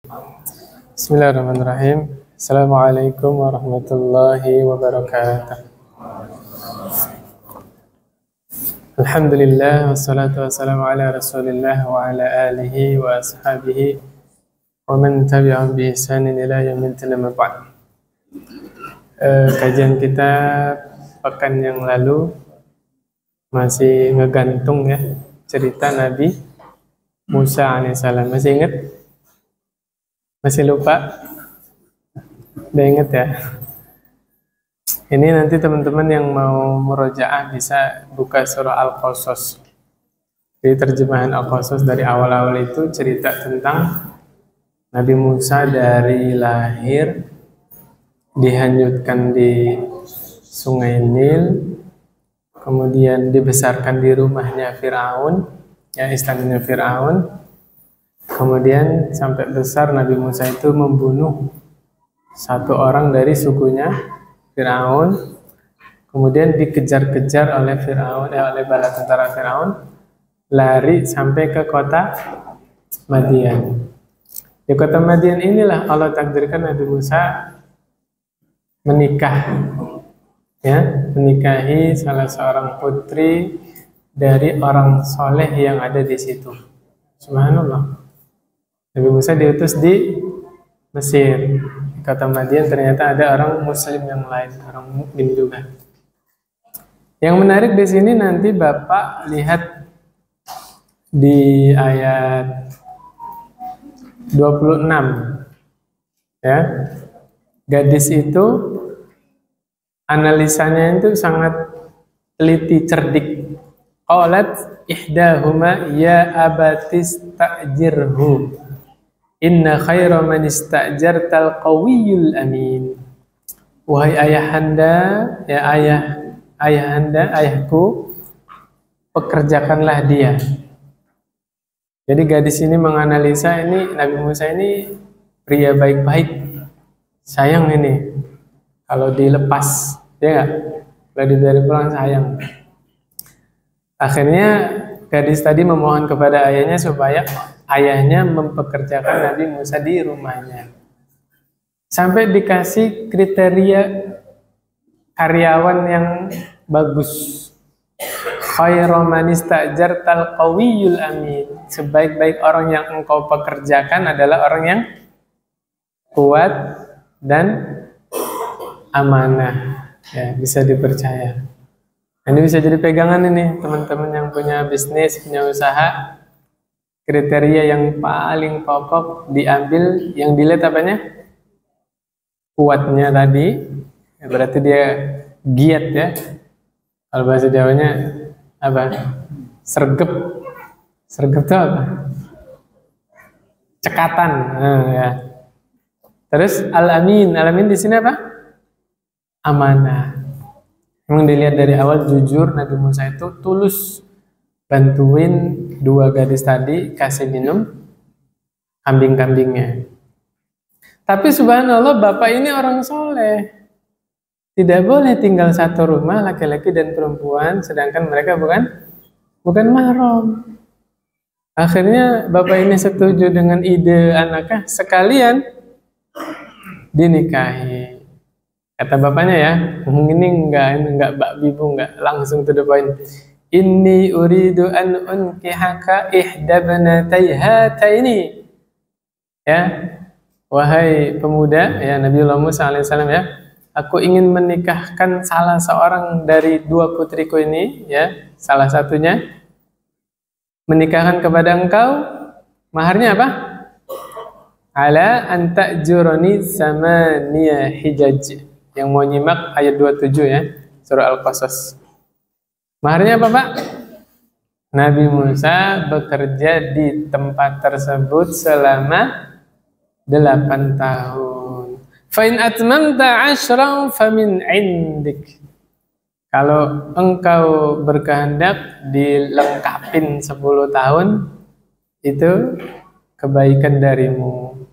Bismillahirrahmanirrahim. Assalamualaikum warahmatullahi wabarakatuh. Alhamdulillah wassalatu wassalamu ala Rasulillah wa ala alihi wa ashabihi wa man tabi'ahum bi ihsanin ila yaumil amma ba'd. Kajian kita pekan yang lalu masih ngegantung ya cerita Nabi Musa alaihissalam. Masih ingat? Masih lupa? Udah inget ya? Ini nanti teman-teman yang mau murojaah bisa buka surah Al-Qasas. Jadi terjemahan Al-Qasas dari awal-awal itu cerita tentang Nabi Musa dari lahir, dihanyutkan di Sungai Nil, kemudian dibesarkan di rumahnya Fir'aun, ya istananya Fir'aun. Kemudian sampai besar Nabi Musa itu membunuh satu orang dari sukunya Fir'aun. Kemudian dikejar-kejar oleh Fir'aun, oleh bala tentara Fir'aun, lari sampai ke kota Madian. Di kota Madian inilah Allah takdirkan Nabi Musa menikah, ya, menikahi salah seorang putri dari orang soleh yang ada di situ. Subhanallah. Nabi Musa diutus di Mesir. Di kota Madian ternyata ada orang Muslim yang lain, orang mukmin juga. Yang menarik di sini nanti Bapak lihat di ayat 26, ya. Gadis itu analisanya itu sangat teliti, cerdik. Qalat ihdahuma ya abatis ta'jirhu inna khaira man ista'jartal qawiyul amin. Wahai ayahanda, ya ayahanda, ayahku, pekerjakanlah dia. Jadi gadis ini menganalisa ini Nabi Musa ini pria baik-baik, sayang ini kalau dilepas, ya nggak? Kalau dibiarin pulang sayang. Akhirnya gadis tadi memohon kepada ayahnya supaya ayahnya mempekerjakan Nabi Musa di rumahnya. Sampai dikasih kriteria karyawan yang bagus. Khairu man ista'jartal qawiyul amin. Sebaik-baik orang yang engkau pekerjakan adalah orang yang kuat dan amanah, ya, bisa dipercaya. Ini bisa jadi pegangan ini teman-teman yang punya bisnis, punya usaha. Kriteria yang paling pokok diambil, yang dilihat apanya? Kuatnya tadi, ya, berarti dia giat ya. Kalau bahasa Jawanya apa? Sregep. Sregep itu apa? Cekatan. Ya. Terus al-amin. Al-amin di sini apa? Amanah. Memang dilihat dari awal jujur, Nabi Musa itu tulus bantuin dua gadis tadi kasih minum kambing-kambingnya. Tapi subhanallah bapak ini orang soleh. Tidak boleh tinggal satu rumah laki-laki dan perempuan sedangkan mereka bukan mahram. Akhirnya bapak ini setuju dengan ide anaknya, sekalian dinikahi. Kata bapaknya ya, ini enggak Mbak Bibu, enggak langsung to the point. Inni uridu an unkihaka ihda banatay hataini. Ya, wahai pemuda, ya Nabiullah Musa alaihissalam ya, aku ingin menikahkan salah seorang dari dua putriku ini, ya, salah satunya menikahkan kepada engkau. Maharnya apa? Ala an ta'jurani samaniya hijaj. Yang mau nyimak ayat 27 ya, surah Al-Qasas. Maharnya apa Pak? Nabi Musa bekerja di tempat tersebut selama 8 tahun. Fa in atmamta 'ashran famin 'indik. Kalau engkau berkehendak dilengkapin 10 tahun, itu kebaikan darimu.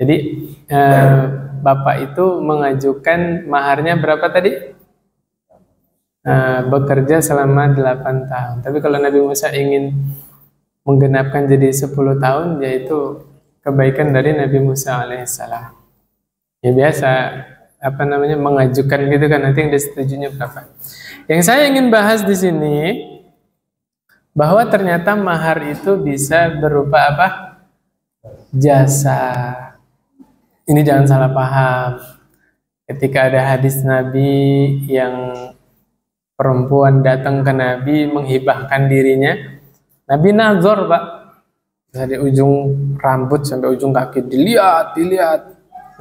Jadi bapak itu mengajukan maharnya berapa tadi? Bekerja selama 8 tahun. Tapi kalau Nabi Musa ingin menggenapkan jadi 10 tahun, yaitu kebaikan dari Nabi Musa alaihissalam. Ya biasa, mengajukan gitu kan, nanti yang disetujunya berapa. Yang saya ingin bahas di sini bahwa ternyata mahar itu bisa berupa apa? Jasa. Ini jangan salah paham. Ketika ada hadis Nabi yang perempuan datang ke Nabi menghibahkan dirinya, Nabi nazar, Pak. Dari ujung rambut sampai ujung kaki dilihat.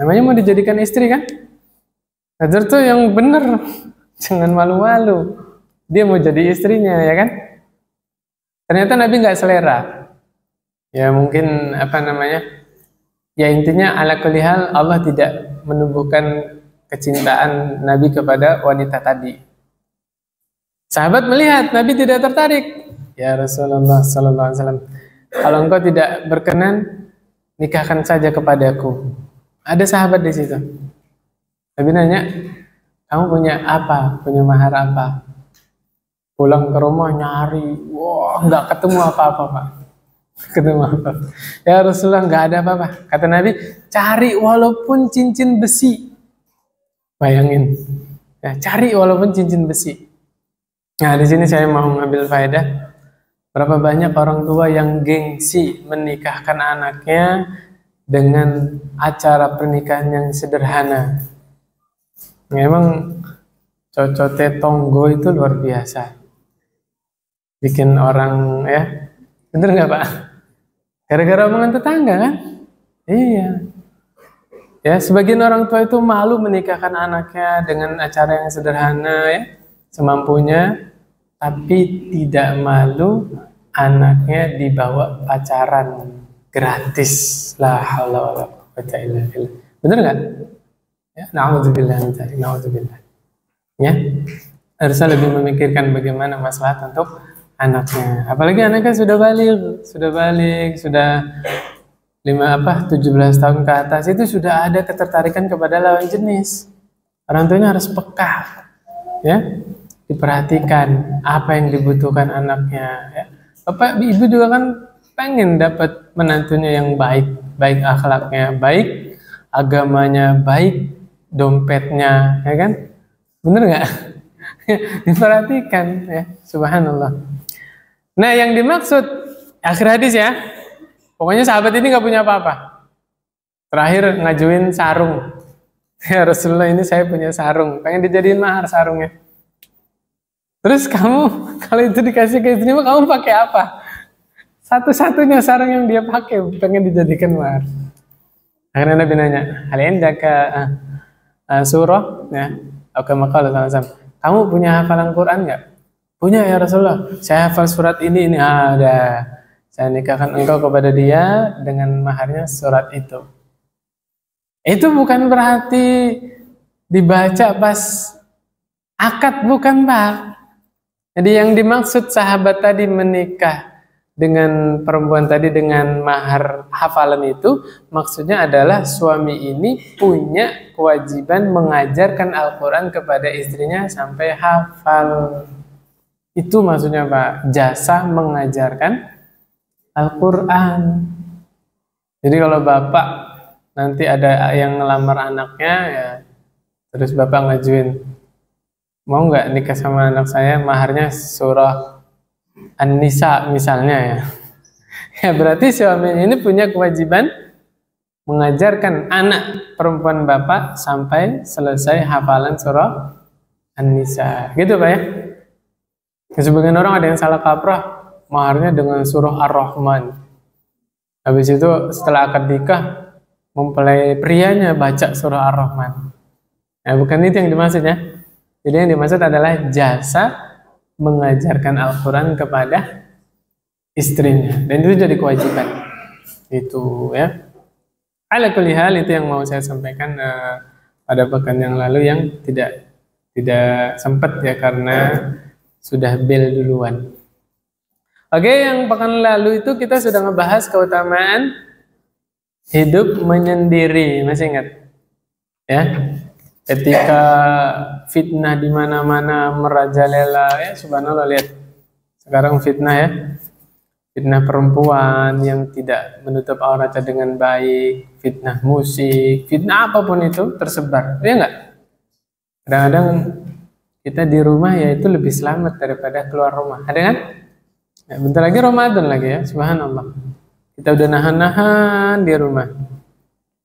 Namanya mau dijadikan istri kan? Nazar tuh yang bener, jangan malu-malu. Dia mau jadi istrinya, ya kan? Ternyata Nabi nggak selera. Ya mungkin ya intinya ala kulli hal Allah tidak menumbuhkan kecintaan Nabi kepada wanita tadi. Sahabat melihat Nabi tidak tertarik. Ya Rasulullah sallallahu alaihi wasallam, kalau engkau tidak berkenan, nikahkan saja kepadaku. Ada sahabat di situ. Nabi nanya, kamu punya apa? Punya mahar apa? Pulang ke rumah nyari, wah nggak ketemu apa-apa, Pak. Ketemu apa? Ya Rasulullah, nggak ada apa-apa. Kata Nabi, cari walaupun cincin besi. Bayangin, ya, cari walaupun cincin besi. Nah di sini saya mau ngambil faedah. Berapa banyak orang tua yang gengsi menikahkan anaknya dengan acara pernikahan yang sederhana. Memang cocote tonggo itu luar biasa. Bikin orang ya, bener nggak Pak? Gara-gara omongan tetangga kan? Iya. Ya, sebagian orang tua itu malu menikahkan anaknya dengan acara yang sederhana ya, semampunya, tapi tidak malu anaknya dibawa pacaran gratis. La haula wala quwwata illa billah. Bener nggak? Ya, na'udzubillah min dzalik, na'udzubillah. Ya, harusnya lebih memikirkan bagaimana maslahat untuk anaknya. Apalagi anaknya sudah balik, sudah 17 tahun ke atas, itu sudah ada ketertarikan kepada lawan jenis. Orang tuanya harus peka, ya, diperhatikan apa yang dibutuhkan anaknya. Ya. Bapak, ibu juga kan pengen dapat menantunya yang baik akhlaknya, baik agamanya, baik dompetnya, ya kan? Bener nggak? Diperhatikan, ya, subhanallah. Nah, yang dimaksud akhir hadis ya, pokoknya sahabat ini nggak punya apa-apa. Terakhir ngajuin sarung. Ya Rasulullah, ini saya punya sarung, pengen dijadiin mahar sarungnya. Terus kamu kalau itu dikasih ke istrimu, kamu pakai apa? Satu-satunya sarung yang dia pakai pengen dijadikan mahar. Akhirnya Nabi nanya, hal indaka surah, ya, oke maka kamu punya hafalan Quran nggak? Punya ya Rasulullah. Saya hafal surat ini ada. Saya nikahkan engkau kepada dia dengan maharnya surat itu. Itu bukan berarti dibaca pas akad, bukan Pak. Jadi yang dimaksud sahabat tadi menikah dengan perempuan tadi dengan mahar hafalan itu, maksudnya adalah suami ini punya kewajiban mengajarkan Al-Quran kepada istrinya sampai hafal. Itu maksudnya Pak, jasa mengajarkan Al-Quran. Jadi kalau bapak nanti ada yang ngelamar anaknya, ya terus bapak ngajuin, mau nggak nikah sama anak saya, maharnya surah An-Nisa misalnya ya. Ya berarti suami ini punya kewajiban mengajarkan anak perempuan bapak sampai selesai hafalan surah An-Nisa. Gitu Pak ya. Sebagian orang ada yang salah kaprah, maharnya dengan surah Ar-Rahman. Habis itu setelah akad nikah, mempelai prianya baca surah Ar-Rahman. Nah, bukan itu yang dimaksud ya. Jadi yang dimaksud adalah jasa mengajarkan Al-Quran kepada istrinya. Dan itu jadi kewajiban. Itu ya. Ala kulli hal, itu yang mau saya sampaikan pada pekan yang lalu yang tidak sempat ya karena sudah bel duluan. Oke, yang pekan lalu itu kita sudah ngebahas keutamaan hidup menyendiri, masih ingat? Ya, ketika fitnah di mana-mana merajalela, ya subhanallah, lihat sekarang fitnah ya, fitnah perempuan yang tidak menutup auratnya dengan baik, fitnah musik, fitnah apapun itu tersebar, ya enggak? Kadang-kadang kita di rumah ya itu lebih selamat daripada keluar rumah, ada kan? Ya, bentar lagi Ramadan lagi ya, subhanallah. Kita udah nahan-nahan di rumah,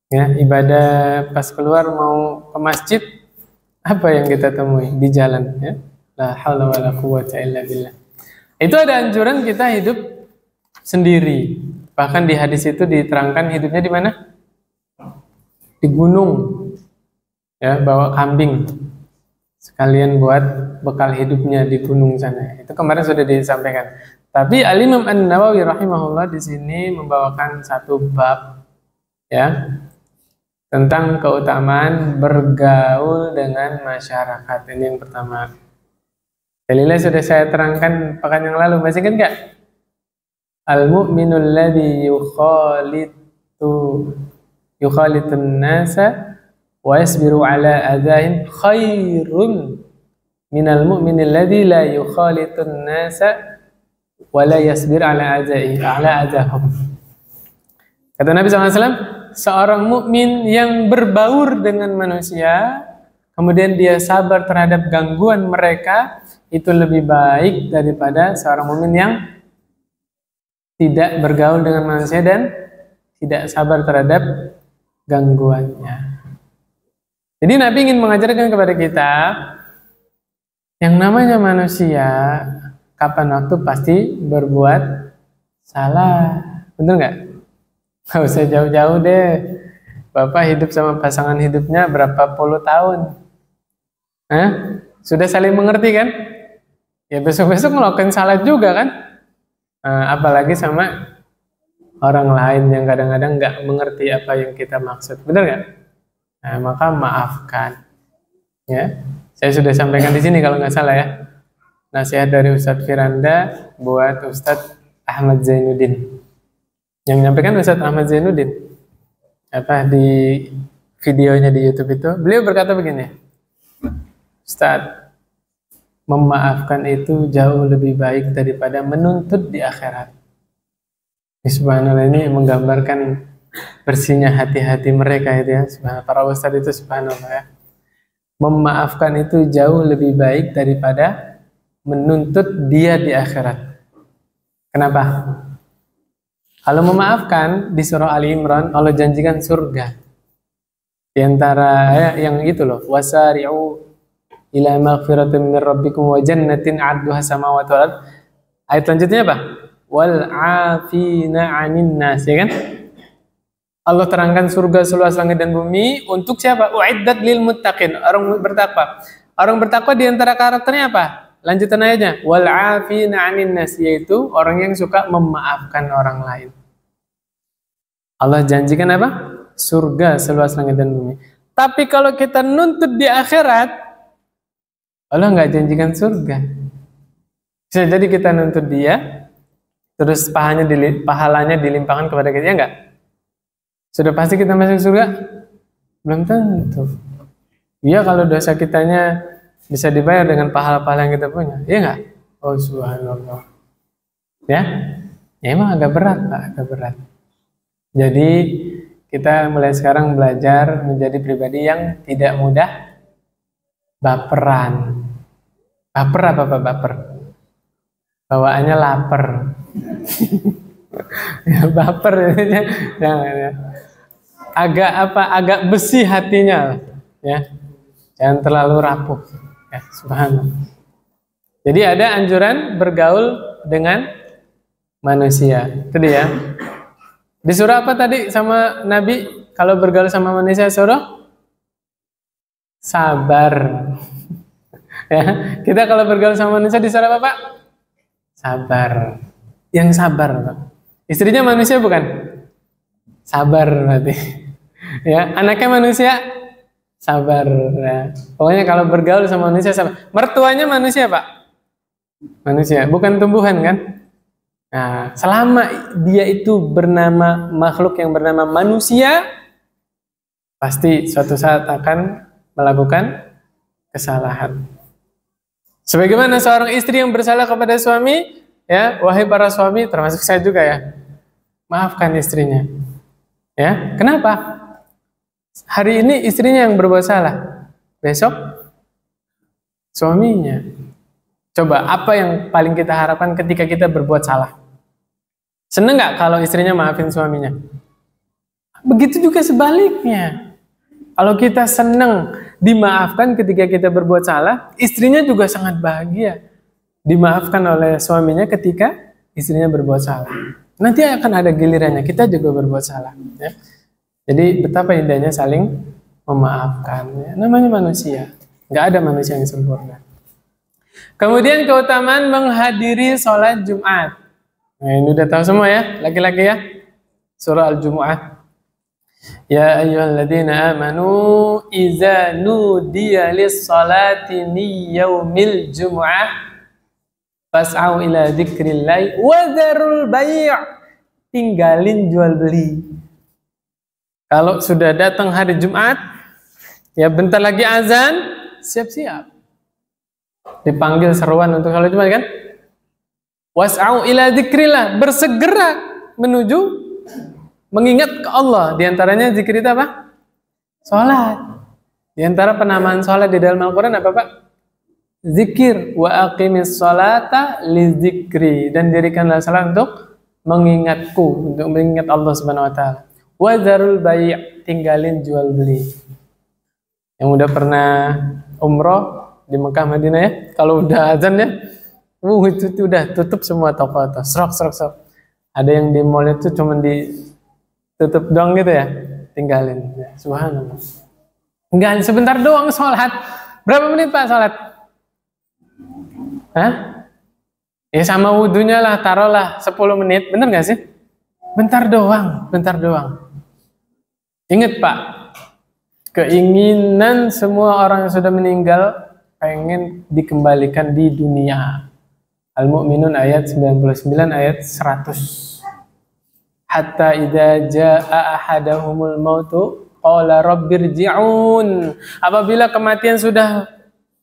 ya ibadah pas keluar mau ke masjid, apa yang kita temui di jalan, ya? La haula wala quwwata illa billah. Itu ada anjuran kita hidup sendiri. Bahkan di hadis itu diterangkan hidupnya di mana? Di gunung. Ya, bawa kambing. Sekalian buat bekal hidupnya di gunung sana. Itu kemarin sudah disampaikan. Tapi Al-Imam An-Nawawi rahimahullah di sini membawakan satu bab ya tentang keutamaan bergaul dengan masyarakat. Ini yang pertama. Dalilnya sudah saya terangkan pekan yang lalu, masih ingat enggak? Al-mu'minul ladzi yukhalitun nasa wa yasbiru ala adahim khairun minal mu'minil ladzi la yukhalitun nasa wa la yasbir ala adahum. Kata Nabi SAW, seorang mukmin yang berbaur dengan manusia, kemudian dia sabar terhadap gangguan mereka, itu lebih baik daripada seorang mukmin yang tidak bergaul dengan manusia dan tidak sabar terhadap gangguannya. Jadi Nabi ingin mengajarkan kepada kita yang namanya manusia kapan waktu pasti berbuat salah. Betul nggak? Nggak usah jauh-jauh deh. Bapak hidup sama pasangan hidupnya berapa puluh tahun. Sudah saling mengerti kan? Ya besok-besok melakukan salah juga kan? Apalagi sama orang lain yang kadang-kadang nggak mengerti apa yang kita maksud, benar nggak? Nah, maka maafkan. Ya, saya sudah sampaikan di sini kalau nggak salah ya. Nasihat dari Ustadz Firanda buat Ustadz Ahmad Zainuddin. Yang menyampaikan Ustadz Ahmad Zainuddin. Apa di videonya di YouTube itu, beliau berkata begini, Ustadz, memaafkan itu jauh lebih baik daripada menuntut di akhirat. Subhanallah, ini menggambarkan bersihnya hati-hati mereka itu ya. Subhanallah, para ustadz itu subhanallah ya. Memaafkan itu jauh lebih baik daripada menuntut dia di akhirat. Kenapa? Kalau memaafkan di surah Ali Imran Allah janjikan surga. Di antara yang itu loh, wasari'u ila maghfiratin min rabbikum wa jannatin 'arduha samawati wal ard. Ayat selanjutnya apa? Wal 'afina 'anin nas, ya kan? Allah terangkan surga seluas langit dan bumi untuk siapa? Uiddat lil muttaqin, orang bertakwa. Orang bertakwa di antara karakternya apa? Lanjutan ayatnya, wal 'afina 'anin nas, yaitu orang yang suka memaafkan orang lain. Allah janjikan apa? Surga seluas langit dan bumi. Tapi kalau kita nuntut di akhirat, Allah nggak janjikan surga. Bisa jadi kita nuntut dia, terus pahalanya dilimpahkan kepada kita, ya nggak? Sudah pasti kita masuk surga? Belum tentu. Iya, kalau dosa kitanya bisa dibayar dengan pahala-pahala yang kita punya, ya nggak? Oh subhanallah. Ya emang agak berat Pak, agak berat. Jadi kita mulai sekarang belajar menjadi pribadi yang tidak mudah baperan. Baper apa Pak? Baper. Bawaannya lapar. Ya, baper ya. Ya. Agak besi hatinya ya. Jangan terlalu rapuh. Ya, subhanallah. Jadi ada anjuran bergaul dengan manusia. Itu dia. Disuruh apa tadi sama Nabi kalau bergaul sama manusia? Suruh sabar. Ya, kita kalau bergaul sama manusia disuruh apa Pak? Sabar. Yang sabar Pak. Istrinya manusia bukan? Sabar berarti. Ya, anaknya manusia sabar. Ya. Pokoknya kalau bergaul sama manusia sabar. Mertuanya manusia Pak? Manusia, bukan tumbuhan kan? Nah, selama dia itu bernama makhluk yang bernama manusia, pasti suatu saat akan melakukan kesalahan. Sebagaimana seorang istri yang bersalah kepada suami, Ya, wahai para suami, termasuk saya juga ya, maafkan istrinya. Ya, kenapa? Hari ini istrinya yang berbuat salah, besok suaminya. Coba, apa yang paling kita harapkan ketika kita berbuat salah? Seneng nggak kalau istrinya maafin suaminya? Begitu juga sebaliknya. Kalau kita seneng dimaafkan ketika kita berbuat salah, istrinya juga sangat bahagia dimaafkan oleh suaminya ketika istrinya berbuat salah. Nanti akan ada gilirannya, kita juga berbuat salah. Ya. Jadi betapa indahnya saling memaafkan. Ya. Namanya manusia, nggak ada manusia yang sempurna. Kemudian keutamaan menghadiri sholat Jumat. Nah, ini udah tahu semua ya, laki-laki ya. Surah Al-Jumu'ah. Ya ayyuhalladzina amanu idza nudiya lis-salati min yaumil jumu'ah fas'au ila dzikrillah wa dzarul bai'. Tinggalin jual beli. Kalau sudah datang hari Jumat, ya bentar lagi azan, siap-siap. Dipanggil seruan untuk sholat Jumat kan? Was'au ila dzikrillah, bersegera menuju mengingat ke Allah. Di antaranya zikir itu apa? Sholat. Di antara penamaan sholat di dalam Al-Quran apa Pak? Zikir. Wa aqimis sholata li zikri. Dan dirikanlah sholat untuk mengingatku, untuk mengingat Allah Subhanahu Wa Taala. Wa dzarul bai', tinggalin jual beli. Yang udah pernah umroh di Mekah Madinah ya, kalau udah azan ya, itu udah tutup semua toko atau serok. Ada yang di mall itu cuma ditutup doang gitu ya, tinggalin. Ya, subhanallah. Enggak, sebentar doang sholat. Berapa menit Pak sholat? Hah? Ya sama wudhunya lah, taruhlah 10 menit, bener nggak sih? Bentar doang. Ingat Pak, keinginan semua orang yang sudah meninggal pengen dikembalikan di dunia. Al-Mu'minun ayat 99 ayat 100. Hatta idza jaa ahadahumul mautu qala rabbirji'un. Apabila kematian sudah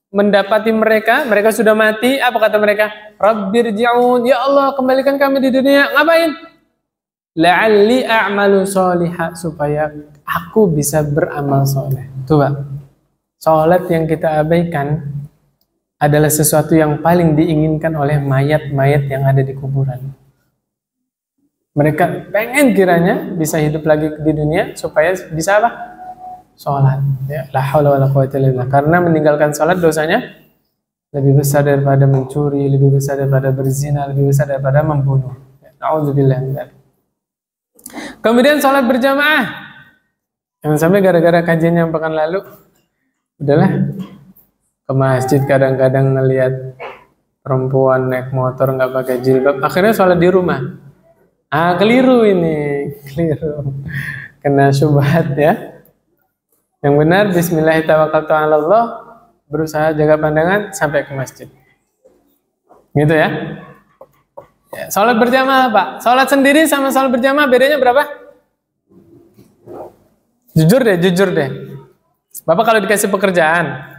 mendapati mereka sudah mati, apa kata mereka? Rabbirji'un, ya Allah kembalikan kami di dunia. Ngapain? La'alli a'malu sholiha, supaya aku bisa beramal soleh. Tuh Pak, salat yang kita abaikan adalah sesuatu yang paling diinginkan oleh mayat-mayat yang ada di kuburan. Mereka pengen kiranya bisa hidup lagi di dunia supaya bisa apa? Sholat. Ya, la haula wala quwwata illa billah. Karena meninggalkan sholat dosanya lebih besar daripada mencuri, lebih besar daripada berzina, lebih besar daripada membunuh. Ya, na'udzubillah min dzalik. Kemudian sholat berjamaah. Jangan sampai gara-gara kajian yang pekan lalu, udahlah ke masjid kadang-kadang ngelihat perempuan naik motor nggak pakai jilbab, akhirnya sholat di rumah. Keliru ini, keliru. Kena syubhat ya. Yang benar, bismillahirrahmanirrahim, berusaha jaga pandangan sampai ke masjid. Gitu ya. Sholat berjamaah Pak. Sholat sendiri sama sholat berjamaah bedanya berapa? Jujur deh. Bapak kalau dikasih pekerjaan,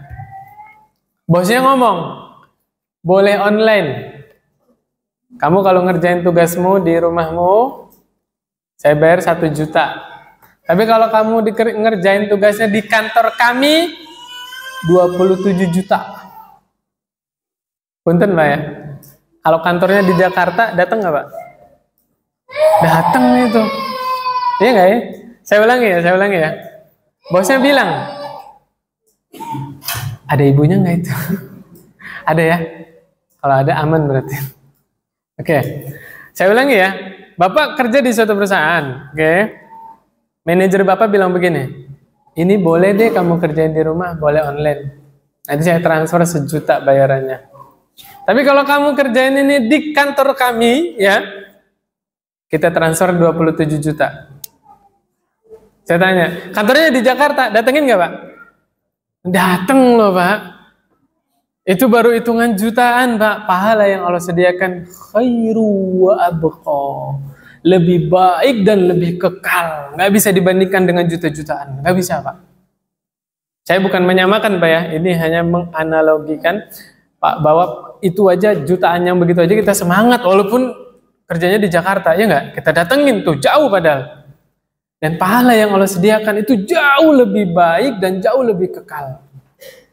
bosnya ngomong, boleh online. Kamu kalau ngerjain tugasmu di rumahmu, saya bayar 1 juta. Tapi kalau kamu ngerjain tugasnya di kantor kami, 27 juta. Punten Pak ya. Kalau kantornya di Jakarta, datang nggak Pak? Datang itu. Iya nggak ya? Saya ulangi ya. Bosnya bilang, ada ibunya nggak itu? Ada ya? Kalau ada aman berarti. Oke, saya ulangi ya. Bapak kerja di suatu perusahaan, oke? Manajer Bapak bilang begini, ini boleh deh kamu kerjain di rumah, boleh online. Nanti saya transfer 1 juta bayarannya. Tapi kalau kamu kerjain ini di kantor kami, ya, kita transfer 27 juta. Saya tanya, kantornya di Jakarta, datengin nggak Pak? Dateng loh Pak. Itu baru hitungan jutaan Pak. Pahala yang Allah sediakan khairu wa abqa, lebih baik dan lebih kekal. Nggak bisa dibandingkan dengan juta-jutaan. Nggak bisa Pak. Saya bukan menyamakan Pak ya. Ini hanya menganalogikan Pak bawa itu aja jutaan yang begitu aja kita semangat walaupun kerjanya di Jakarta, ya nggak? Kita datengin tuh jauh padahal. Dan pahala yang Allah sediakan itu jauh lebih baik dan jauh lebih kekal.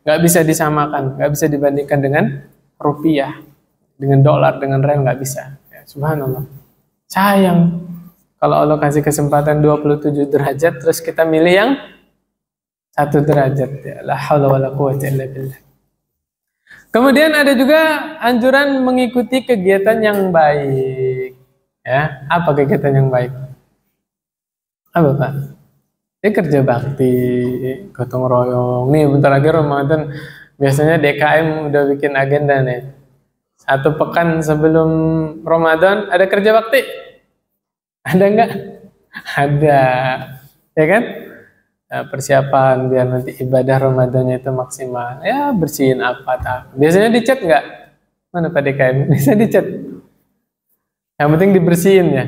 Nggak bisa disamakan, nggak bisa dibandingkan dengan rupiah, dengan dolar, dengan riyal, nggak bisa. Ya, subhanallah. Sayang kalau Allah kasih kesempatan 27 derajat terus kita milih yang 1 derajat. Ya, la haula wala quwwata illa billah. Kemudian ada juga anjuran mengikuti kegiatan yang baik. Ya, apa kegiatan yang baik? Apa Pak? Kerja bakti, gotong royong. Nih bentar lagi Ramadan. Biasanya DKM udah bikin agenda nih. 1 pekan sebelum Ramadan ada kerja bakti. Ada nggak? Ada. Ya kan? Persiapan biar nanti ibadah Ramadannya itu maksimal. Ya bersihin apa tak. Biasanya dicat nggak? Mana Pak DKM? Bisa dicat. Yang penting dibersihin ya.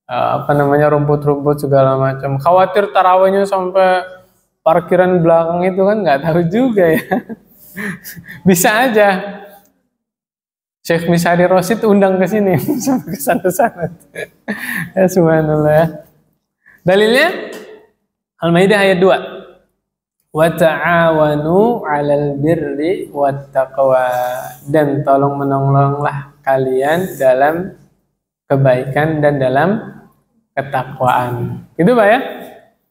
Apa namanya rumput-rumput segala macam. Khawatir tarawihnya sampai parkiran belakang itu kan nggak tahu juga ya. Bisa aja. Syekh Misari Rosid undang ke sini sampai ke sana-sana. Ya subhanallah ya. Dalilnya Al-Maidah ayat 2. Wa ta'awanu 'alal birri wat taqwa, dan tolong menolonglah kalian dalam kebaikan dan dalam ketakwaan. Gitu Pak ya?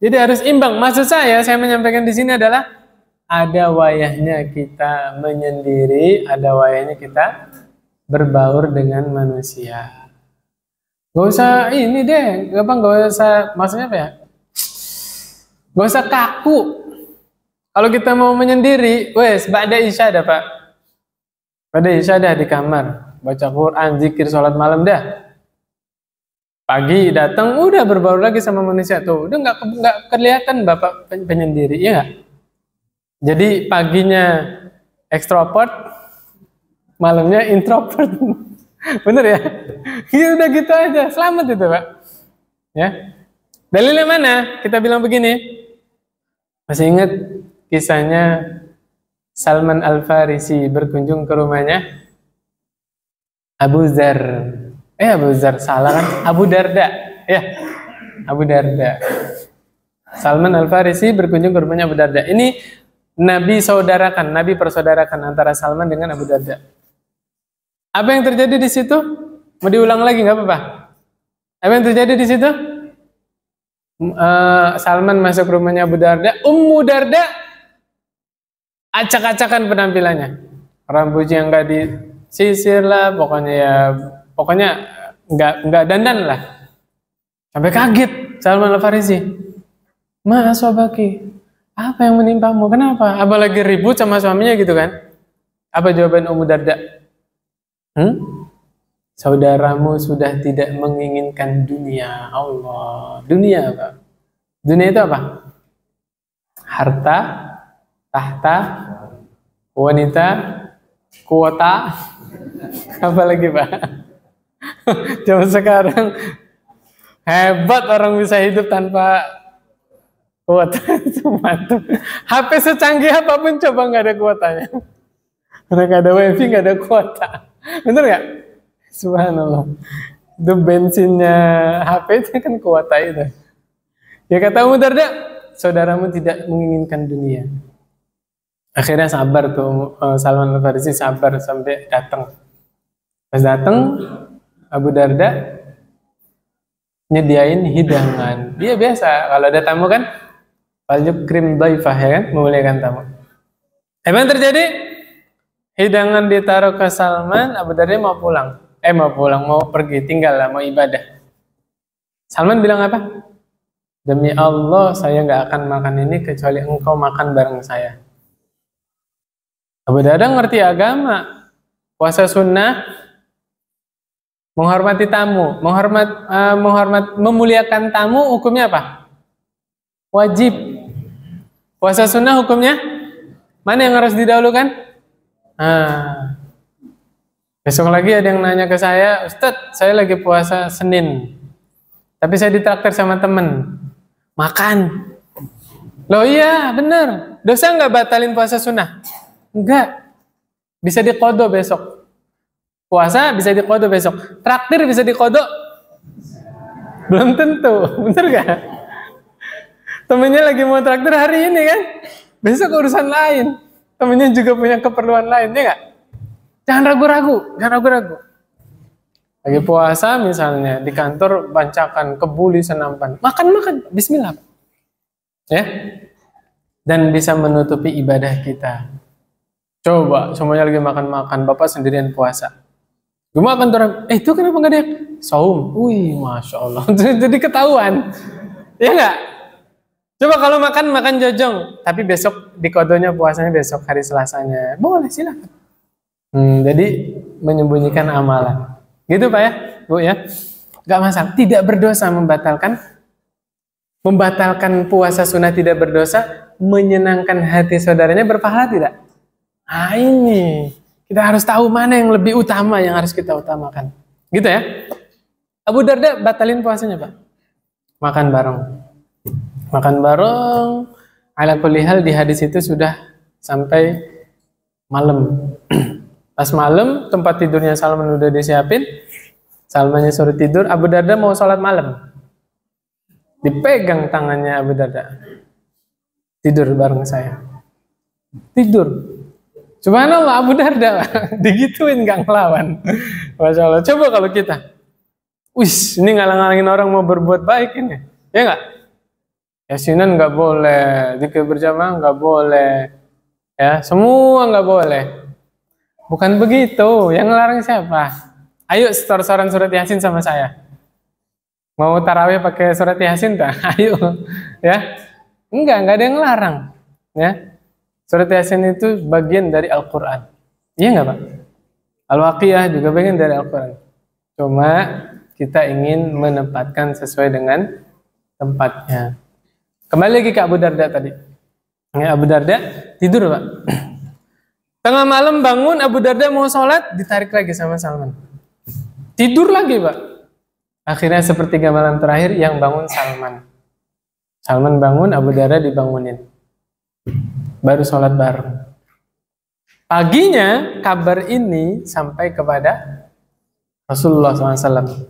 Jadi harus imbang. Maksud saya menyampaikan di sini adalah ada wayahnya kita menyendiri, ada wayahnya kita berbaur dengan manusia. Gak usah ini deh, gak usah, maksudnya apa ya? Gak usah kaku. Kalau kita mau menyendiri, wes, ba'da isya dah Pak. Ba'da isya dah di kamar, baca Quran, zikir, sholat malam dah. Pagi datang, udah berbaur lagi sama manusia tuh. Udah nggak kelihatan Bapak penyendiri, ya nggak? Jadi paginya ekstrovert, malamnya introvert. Bener ya? Ya udah gitu aja, selamat itu Pak. Ya. Dalilnya mana? Kita bilang begini. Masih ingat kisahnya Salman Al-Farisi berkunjung ke rumahnya Abu Dzar. Abu Dzar salah kan? Abu Darda. Ya, Abu Darda. Salman Al-Farisi berkunjung ke rumahnya Abu Darda. Ini Nabi saudarakan, Nabi persaudarakan antara Salman dengan Abu Darda. Apa yang terjadi di situ? Mau diulang lagi nggak apa-apa? Apa yang terjadi di situ? Salman masuk rumahnya Abu Darda. Ummu Darda acak-acakan penampilannya, rambutnya nggak disisir lah, pokoknya nggak dandan lah, sampai kaget Salman Al-Farisi. Ma aswabaki, apa yang menimpamu? Kenapa? Apa lagi ribut sama suaminya gitu kan? Apa jawaban Ummu Darda? Saudaramu sudah tidak menginginkan dunia. Allah, dunia apa? Dunia itu apa? Harta, tahta, wanita, kuota, apa lagi Pak? Zaman sekarang hebat orang bisa hidup tanpa kuota. Itu mantap. HP secanggih apapun coba nggak ada kuotanya. Karena nggak ada wifi, nggak ada kuota. Bener nggak? Subhanallah. Itu bensinnya HP itu kan kuota itu. Ya kata Ummu Darda, saudaramu tidak menginginkan dunia. Akhirnya sabar tuh Salman Al-Farisi, sabar sampai datang. Pas datang Abu Darda nyediain hidangan. Dia biasa kalau ada tamu kan, krim dhaifah ya kan, memuliakan tamu. Apa yang terjadi? Hidangan ditaruh ke Salman, Abu Darda mau pulang. Mau pergi, tinggal lah, mau ibadah. Salman bilang apa? Demi Allah, saya nggak akan makan ini kecuali engkau makan bareng saya. Abu Darda ngerti agama, puasa sunnah, menghormati tamu, memuliakan tamu, hukumnya apa? Wajib. Puasa sunnah hukumnya mana yang harus didahulukan? Besok lagi ada yang nanya ke saya, Ustadz, saya lagi puasa Senin, tapi saya ditraktir sama temen, makan. Loh iya, bener. Dosa nggak batalin puasa sunnah? Enggak. bisa diqodo besok. Puasa bisa diqodo besok. Traktir bisa diqodo? Belum tentu, bener gak? Temennya lagi mau traktir hari ini kan, besok urusan lain. Temennya juga punya keperluan lain, ya gak? Jangan ragu-ragu. Lagi puasa misalnya, di kantor bancakan, kebuli, senampan. Makan, bismillah. Ya, dan bisa menutupi ibadah kita. Coba, semuanya lagi makan-makan, Bapak sendirian puasa. Cuma kantor, itu kenapa nggak ada saum? Wih, Masya Allah. Jadi ketahuan. Ya nggak? Coba kalau makan jojong, tapi besok di kodonya puasanya besok hari Selasanya. Boleh, silakan. Jadi menyembunyikan amalan. Gitu Pak ya, Bu ya. Nggak masalah. Tidak berdosa membatalkan puasa sunnah tidak berdosa, menyenangkan hati saudaranya berpahala tidak? Nah ini, kita harus tahu mana yang lebih utama yang harus kita utamakan. Gitu ya. Abu Darda batalin puasanya Pak. Makan bareng, ala kulli hal di hadis itu sudah sampai malam. Pas malam, tempat tidurnya Salman udah disiapin, Salmannya suruh tidur, Abu Darda mau sholat malam. Dipegang tangannya Abu Darda. Tidur bareng saya. Tidur. Subhanallah Abu Darda, digituin gak ngelawan. Masya Allah. Coba kalau kita, wis, ini ngalang-ngalangin orang mau berbuat baik ini, ya nggak? Yasinan nggak boleh, zikir berjamaah nggak boleh, ya semua nggak boleh. Bukan begitu, yang ngelarang siapa? Ayo stor-storan surat Yasin sama saya. Mau tarawih pakai surat Yasin tak? Ayo, ya. Enggak ada yang ngelarang, ya. Surat Yasin itu bagian dari Al-Quran. Iya nggak Pak? Al-Waqiah juga bagian dari Al-Quran. Cuma kita ingin menempatkan sesuai dengan tempatnya. Kembali lagi ke Abu Darda tadi. Ya, Abu Darda tidur Pak. Tengah malam bangun, Abu Darda mau sholat, ditarik lagi sama Salman. Tidur lagi Pak. Akhirnya sepertiga malam terakhir yang bangun Salman. Salman bangun, Abu Darda dibangunin. Baru sholat bareng. Paginya kabar ini sampai kepada Rasulullah SAW.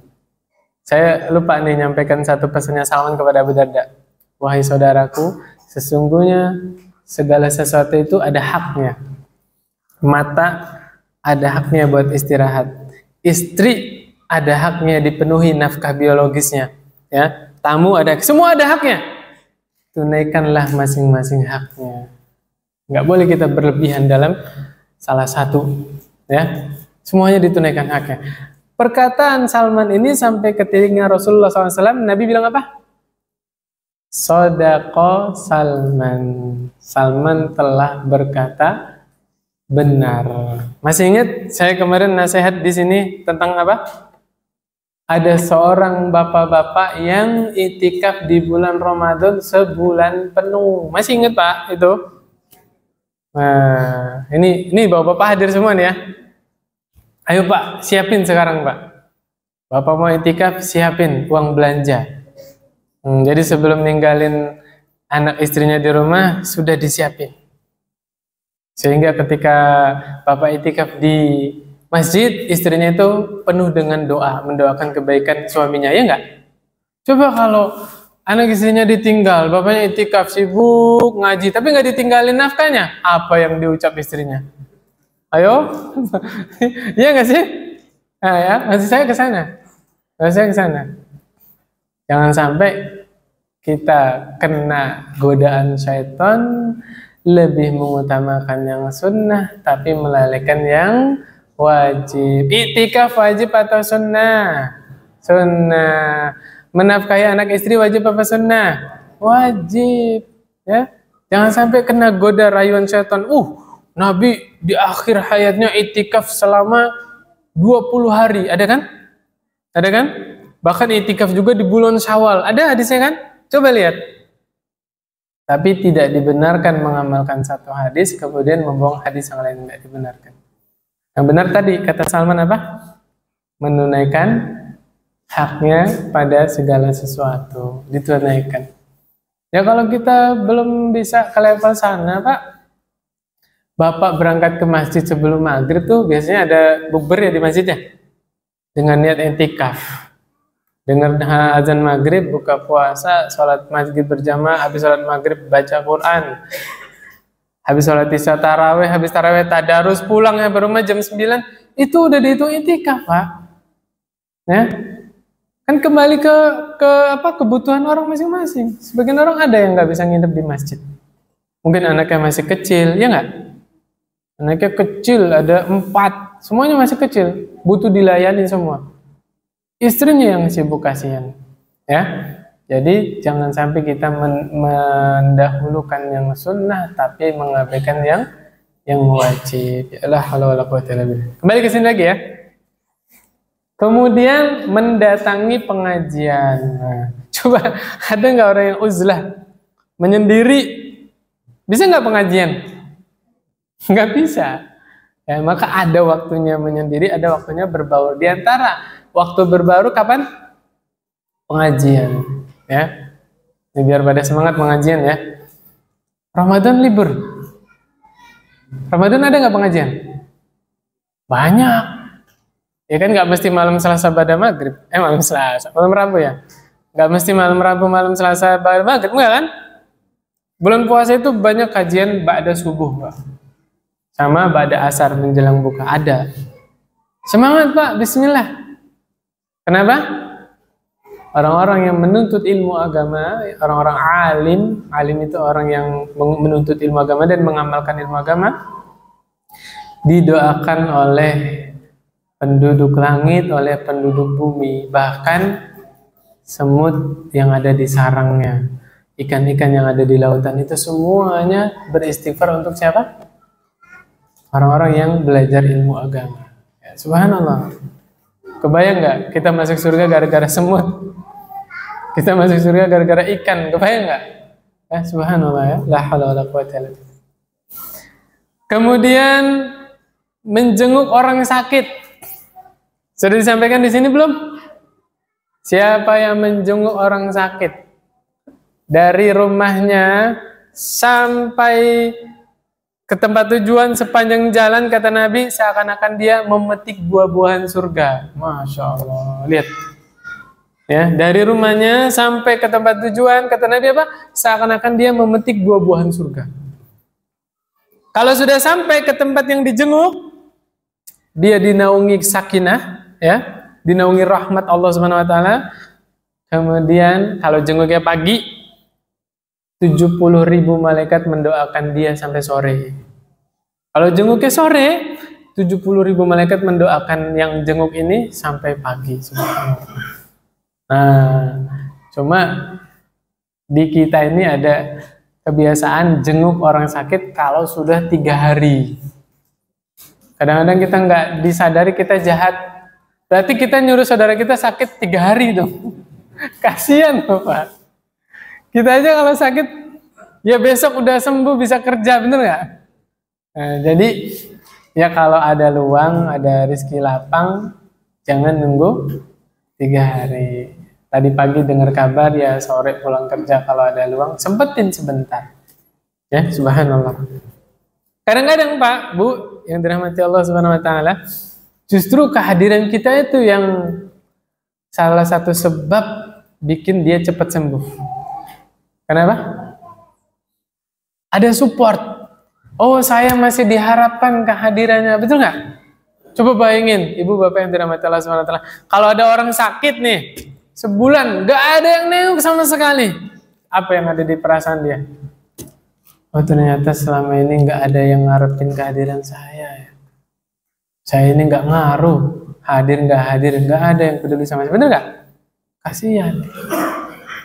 Saya lupa nih nyampaikan satu pesannya Salman kepada Abu Darda. Wahai saudaraku, sesungguhnya segala sesuatu itu ada haknya. Mata ada haknya buat istirahat. Istri ada haknya dipenuhi nafkah biologisnya. Ya, tamu ada, semua ada haknya. Tunaikanlah masing-masing haknya. Nggak boleh kita berlebihan dalam salah satu, ya. Semuanya ditunaikan haknya. Perkataan Salman ini sampai ke telinga Rasulullah SAW. Nabi bilang apa? Sodaqo Salman. Salman telah berkata benar. Masih ingat saya kemarin nasihat di sini tentang apa? Ada seorang bapak-bapak yang itikaf di bulan Ramadan sebulan penuh. Masih ingat Pak itu? Nah, ini bapak-bapak hadir semua nih ya. Ayo Pak, siapin sekarang Pak. Bapak mau itikaf, siapin uang belanja. Jadi sebelum ninggalin anak istrinya di rumah sudah disiapin. Sehingga ketika Bapak itikaf di masjid, istrinya itu penuh dengan doa, mendoakan kebaikan suaminya, ya enggak? Coba kalau anak istrinya ditinggal, bapaknya itikaf sibuk ngaji, tapi nggak ditinggalin nafkahnya, apa yang diucap istrinya? Ayo, iya nggak sih? Nah, ya, masih saya ke sana. Jangan sampai kita kena godaan syaitan, lebih mengutamakan yang sunnah, tapi melalaikan yang wajib. Iktikaf wajib atau sunnah? Sunnah. Menafkahi anak istri wajib apa sunnah? Wajib. Ya, jangan sampai kena goda rayuan syaitan. Nabi di akhir hayatnya iktikaf selama 20 hari. Ada kan? Ada kan? Bahkan itikaf juga di bulan Syawal. Ada hadisnya kan? Coba lihat. Tapi tidak dibenarkan mengamalkan satu hadis, kemudian membuang hadis yang lain, tidak dibenarkan. Yang benar tadi, kata Salman apa? Menunaikan haknya pada segala sesuatu. Ditunaikan. Ya kalau kita belum bisa ke level sana Pak, Bapak berangkat ke masjid sebelum maghrib tuh biasanya ada bukber ya di masjidnya dengan niat intikaf. Dengar azan maghrib, buka puasa, sholat masjid berjamaah, habis sholat maghrib baca Quran, habis sholat isya taraweh, habis taraweh tadarus, pulang ya baru jam 9, itu udah dihitung intikaf, Pak. Ya, kan kembali ke apa kebutuhan orang masing-masing. Sebagian orang ada yang nggak bisa nginep di masjid. Mungkin anaknya masih kecil, ya nggak? Anaknya kecil, ada 4, semuanya masih kecil, butuh dilayani semua. Istrinya yang sibuk kasihan, ya. Jadi jangan sampai kita mendahulukan yang sunnah tapi mengabaikan yang wajib. Yalah, wala quwwata illa billah. Kembali ke sini lagi ya. Kemudian mendatangi pengajian. Nah, coba ada nggak orang yang uzlah menyendiri? Bisa nggak pengajian? Nggak bisa. Ya, maka ada waktunya menyendiri, ada waktunya berbaur. Di antara waktu berbaru kapan? Pengajian, ya. Ini biar pada semangat pengajian ya. Ramadan libur. Ramadan ada nggak pengajian? Banyak. Ya kan nggak mesti malam Selasa pada maghrib. Malam Selasa, malam Rabu ya. Nggak mesti malam Rabu, malam Selasa pada maghrib, enggak kan? Bulan puasa itu banyak kajian ba'da subuh, Pak. Sama ba'da asar menjelang buka ada. Semangat Pak, bismillah. Kenapa? Orang-orang yang menuntut ilmu agama, orang-orang alim itu orang yang menuntut ilmu agama dan mengamalkan ilmu agama, didoakan oleh penduduk langit, oleh penduduk bumi, bahkan semut yang ada di sarangnya, ikan-ikan yang ada di lautan itu semuanya beristighfar untuk siapa? Orang-orang yang belajar ilmu agama. Ya, subhanallah. Kebayang nggak kita masuk surga gara-gara semut? Kita masuk surga gara-gara ikan, kebayang nggak? Ya, subhanallah ya. La haula wala quwwata illa billah. Kemudian menjenguk orang sakit. Sudah disampaikan di sini belum? Siapa yang menjenguk orang sakit dari rumahnya sampai ke tempat tujuan sepanjang jalan, kata Nabi, seakan-akan dia memetik buah-buahan surga. Masya Allah. Lihat. Ya, dari rumahnya sampai ke tempat tujuan, kata Nabi apa? Seakan-akan dia memetik buah-buahan surga. Kalau sudah sampai ke tempat yang dijenguk, dia dinaungi sakinah, ya, dinaungi rahmat Allah Subhanahu wa taala. Kemudian kalau jenguknya pagi, 70.000 malaikat mendoakan dia sampai sore. Kalau jenguknya sore, 70.000 malaikat mendoakan yang jenguk ini sampai pagi. Nah, cuma di kita ini ada kebiasaan jenguk orang sakit kalau sudah 3 hari. Kadang-kadang kita nggak disadari kita jahat. Berarti kita nyuruh saudara kita sakit 3 hari dong. Kasihan loh Pak. Kita aja kalau sakit, ya besok udah sembuh bisa kerja, bener nggak? Nah, jadi ya kalau ada luang, ada rezeki lapang, jangan nunggu 3 hari. Tadi pagi dengar kabar ya sore pulang kerja kalau ada luang, sempetin sebentar. Ya, subhanallah. Kadang-kadang Pak, Bu, yang dirahmati Allah Subhanahu wa taala, justru kehadiran kita itu yang salah satu sebab bikin dia cepat sembuh. Kenapa? Ada support. Oh, saya masih diharapkan kehadirannya, betul nggak? Coba bayangin, ibu bapak yang dirahmati Allah Subhanahu wa taala. Kalau ada orang sakit nih, sebulan nggak ada yang nengok sama sekali, apa yang ada di perasaan dia? Oh, ternyata selama ini nggak ada yang ngarepin kehadiran saya. Saya ini nggak ngaruh, hadir nggak ada yang peduli sama saya, bener nggak? Kasihan.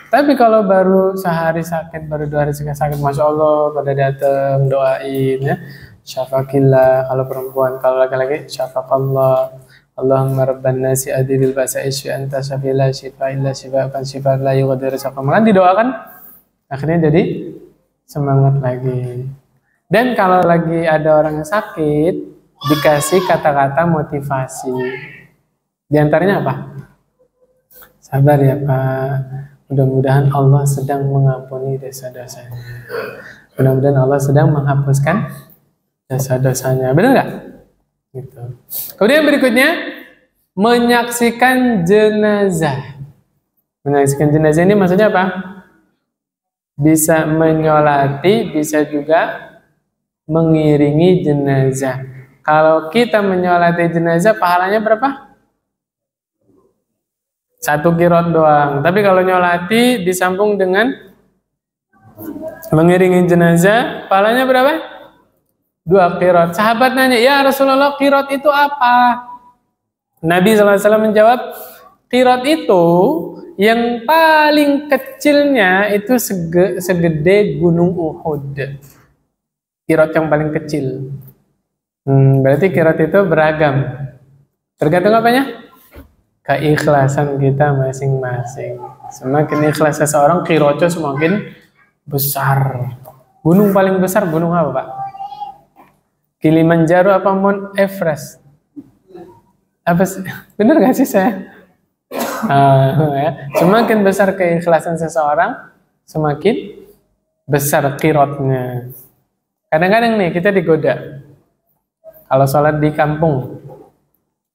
Tapi kalau baru sehari sakit, baru 2 hari sakit, Masya Allah, pada datang doain ya. Syafaqillah kalau perempuan, kalau laki-laki syafaqallah. Allahumma rabban nasi adilil ba'sa isfi anta syafila syifa illa syifa'an syifa la yughadiru saqama. Kan didoakan, akhirnya jadi semangat lagi. Dan kalau lagi ada orang yang sakit, dikasih kata-kata motivasi. Di antaranya apa? Sabar ya Pak. Mudah-mudahan Allah sedang mengampuni dosa-dosanya. Mudah-mudahan Allah sedang menghapuskan dosa-dosanya. Benar nggak? Gitu. Kemudian berikutnya, menyaksikan jenazah. Menyaksikan jenazah ini maksudnya apa? Bisa menyolati, bisa juga mengiringi jenazah. Kalau kita menyolati jenazah, pahalanya berapa? 1 qiraat doang. Tapi kalau nyolati disambung dengan mengiringi jenazah, pahalanya berapa? 2 qiraat. Sahabat nanya, ya Rasulullah, qiraat itu apa? Nabi SAW menjawab, qiraat itu yang paling kecilnya itu segede gunung Uhud. Qiraat yang paling kecil. Berarti qiraat itu beragam. Tergantung apanya? Keikhlasan kita masing-masing. Semakin ikhlas seseorang, qiraatnya semakin besar. Gunung paling besar gunung apa, Pak? Kilimanjaro apa Mount Everest? Apa sih? Bener gak sih saya? Ya. Semakin besar keikhlasan seseorang, semakin besar qiraatnya. Kadang-kadang nih kita digoda. Kalau sholat di kampung,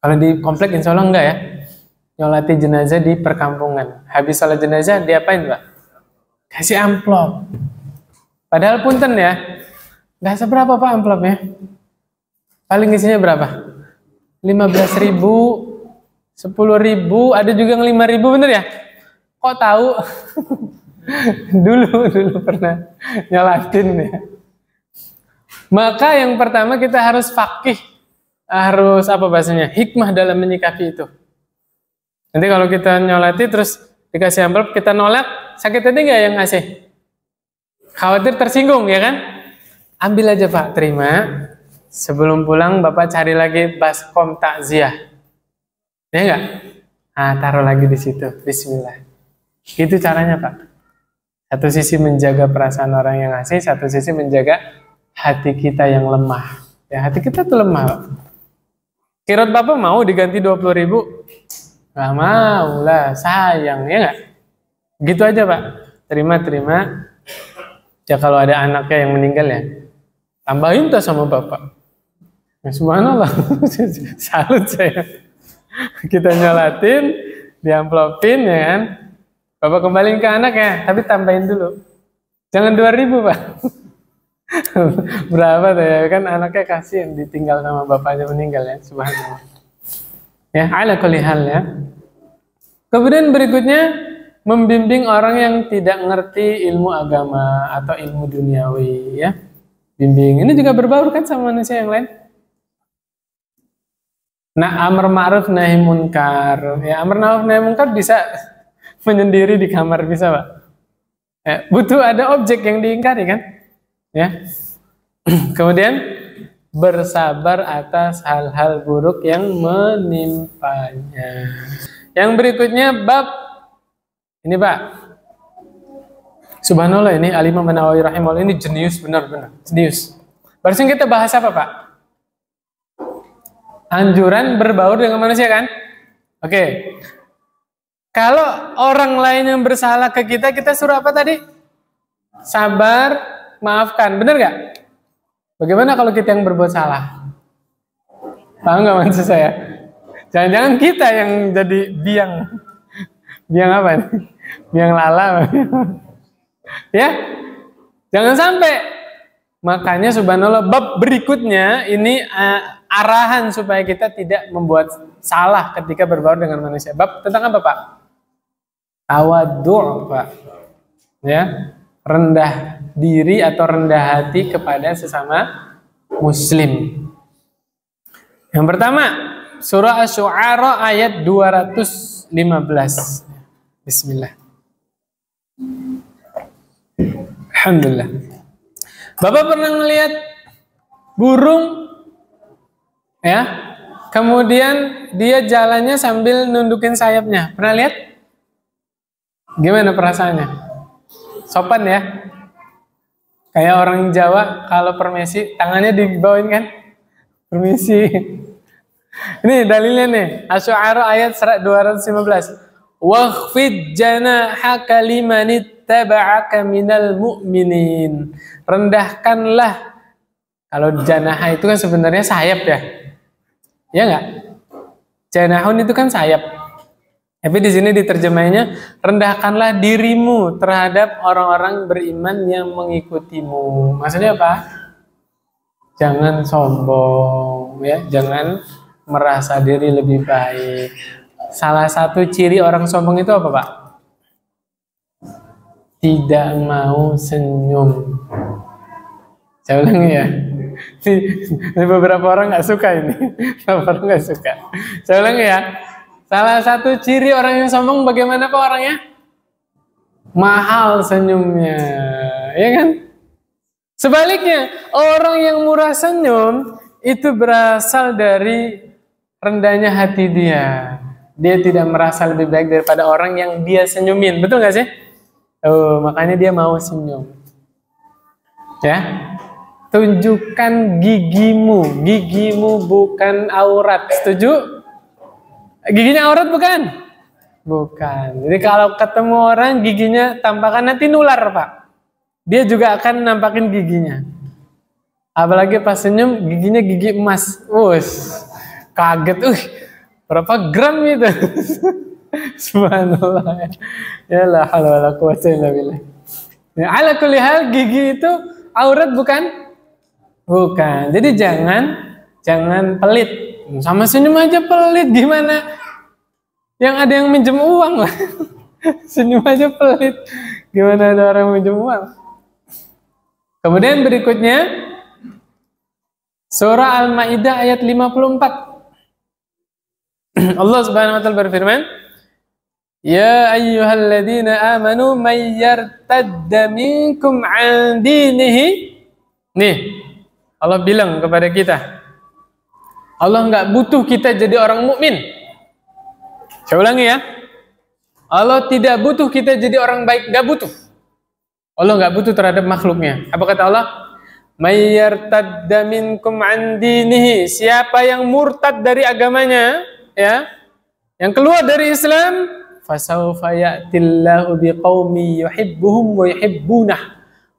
kalau di komplek insya Allah enggak ya. Nyolati jenazah di perkampungan. Habis sholat jenazah diapain, Pak? Kasih amplop. Padahal punten ya, nggak seberapa Pak amplopnya. Paling isinya berapa? 15.000, 10.000, ada juga yang 5.000, bener ya? Kok tahu? dulu pernah nyolatin ya. Maka yang pertama kita harus faqih, harus apa bahasanya? Hikmah dalam menyikapi itu. Nanti kalau kita nyolati terus dikasih amplop, kita nolak, sakit hati nggak yang ngasih? Khawatir tersinggung ya kan? Ambil aja Pak, terima. Sebelum pulang Bapak cari lagi baskom takziah. Ya enggak? Nah, taruh lagi di situ. Bismillah. Itu caranya Pak. Satu sisi menjaga perasaan orang yang ngasih, satu sisi menjaga hati kita yang lemah. Ya, hati kita tuh lemah Pak. Qiraat Bapak mau diganti 20.000? Nggak mau lah, sayang ya nggak? Gitu aja Pak. Terima. Ya kalau ada anaknya yang meninggal ya, tambahin tuh sama Bapak. Ya, subhanallah, salut saya. Kita nyolatin, diamplopin ya kan. Bapak kembaliin ke anak ya, tapi tambahin dulu. Jangan 2.000 Pak. Berapa tuh ya kan, anaknya kasihan ditinggal sama bapaknya meninggal ya, subhanallah. Ya, ala kulli hal ya. Kemudian berikutnya, membimbing orang yang tidak ngerti ilmu agama atau ilmu duniawi ya. Bimbing. Ini juga berbaur kan sama manusia yang lain. Nah, amar ma'ruf nahi munkar. Ya, amar ma'ruf nahi munkar bisa menyendiri di kamar, bisa Pak. Ya, butuh ada objek yang diingkari kan? Ya. Kemudian bersabar atas hal-hal buruk yang menimpanya. Yang berikutnya bab ini Pak. Subhanallah, ini Al-Imam An-Nawawi rahimahullah ini jenius benar-benar, jenius. Barusan kita bahas apa Pak? Anjuran berbaur dengan manusia kan? Oke. Kalau orang lain yang bersalah ke kita, kita suruh apa tadi? Sabar, maafkan. Benar gak? Bagaimana kalau kita yang berbuat salah? Paham nggak maksud saya? Jangan-jangan kita yang jadi biang apa nih? Biang lala. Ya, jangan sampai. Makanya subhanallah bab berikutnya ini arahan supaya kita tidak membuat salah ketika berbaur dengan manusia. Bab tentang apa Pak? Tawadhu' Pak. Ya, rendah diri atau rendah hati kepada sesama muslim. Yang pertama, surah Asy-Syu'ara ayat 215. Bismillah. Alhamdulillah. Bapak pernah melihat burung ya? Kemudian dia jalannya sambil nundukin sayapnya. Pernah lihat? Gimana perasaannya? Sopan ya? Kayak orang Jawa kalau permisi tangannya dibawain kan? Permisi. Ini dalilnya nih, Asy-Syu'ara ayat 215. Wakhfid janahaka limanittaba'aka minal mu'minin. Rendahkanlah Kalau janaha itu kan sebenarnya sayap ya. Ya nggak? Janahun itu kan sayap. Tapi di sini diterjemahnya, rendahkanlah dirimu terhadap orang-orang beriman yang mengikutimu. Maksudnya apa? Jangan sombong, ya. Jangan merasa diri lebih baik. Salah satu ciri orang sombong itu apa, Pak? Tidak mau senyum. Saya ulangi ya. Ini beberapa orang nggak suka ini. Beberapa orang nggak suka. Saya ulangi ya. Salah satu ciri orang yang sombong bagaimana Pak orangnya? Mahal senyumnya, ya kan? Sebaliknya, orang yang murah senyum itu berasal dari rendahnya hati dia. Dia tidak merasa lebih baik daripada orang yang dia senyumin. Betul nggak sih? Oh, makanya dia mau senyum. Ya. Tunjukkan gigimu. Gigimu bukan aurat. Setuju? Giginya aurat bukan? Bukan. Jadi kalau ketemu orang giginya tampakkan nanti nular, Pak. Dia juga akan nampakin giginya. Apalagi pas senyum giginya gigi emas. Kaget. Berapa gram itu? Subhanallah. Ya la haula wala quwwata illa billah. Ya, ala kulli hal gigi itu aurat bukan? Bukan. Jadi jangan pelit. Sama senyum aja pelit gimana? Yang ada yang minjem uang lah. Senyum aja pelit. Gimana ada orang minjem uang? Kemudian berikutnya surah Al-Maidah ayat 54. Allah Subhanahu wa taala berfirman, "Ya ayyuhalladzina amanu may yartadda minkum 'an dinihi." Nih, Allah bilang kepada kita, Allah nggak butuh kita jadi orang mukmin. Saya ulangi ya, Allah tidak butuh kita jadi orang baik, nggak butuh. Allah nggak butuh terhadap makhluknya. Apa kata Allah? May yartadda minkum an dinihi. Siapa yang murtad dari agamanya, ya, yang keluar dari Islam, fasawfa ya'tillahu biqaumi yuhibbuhum wa yuhibbunah.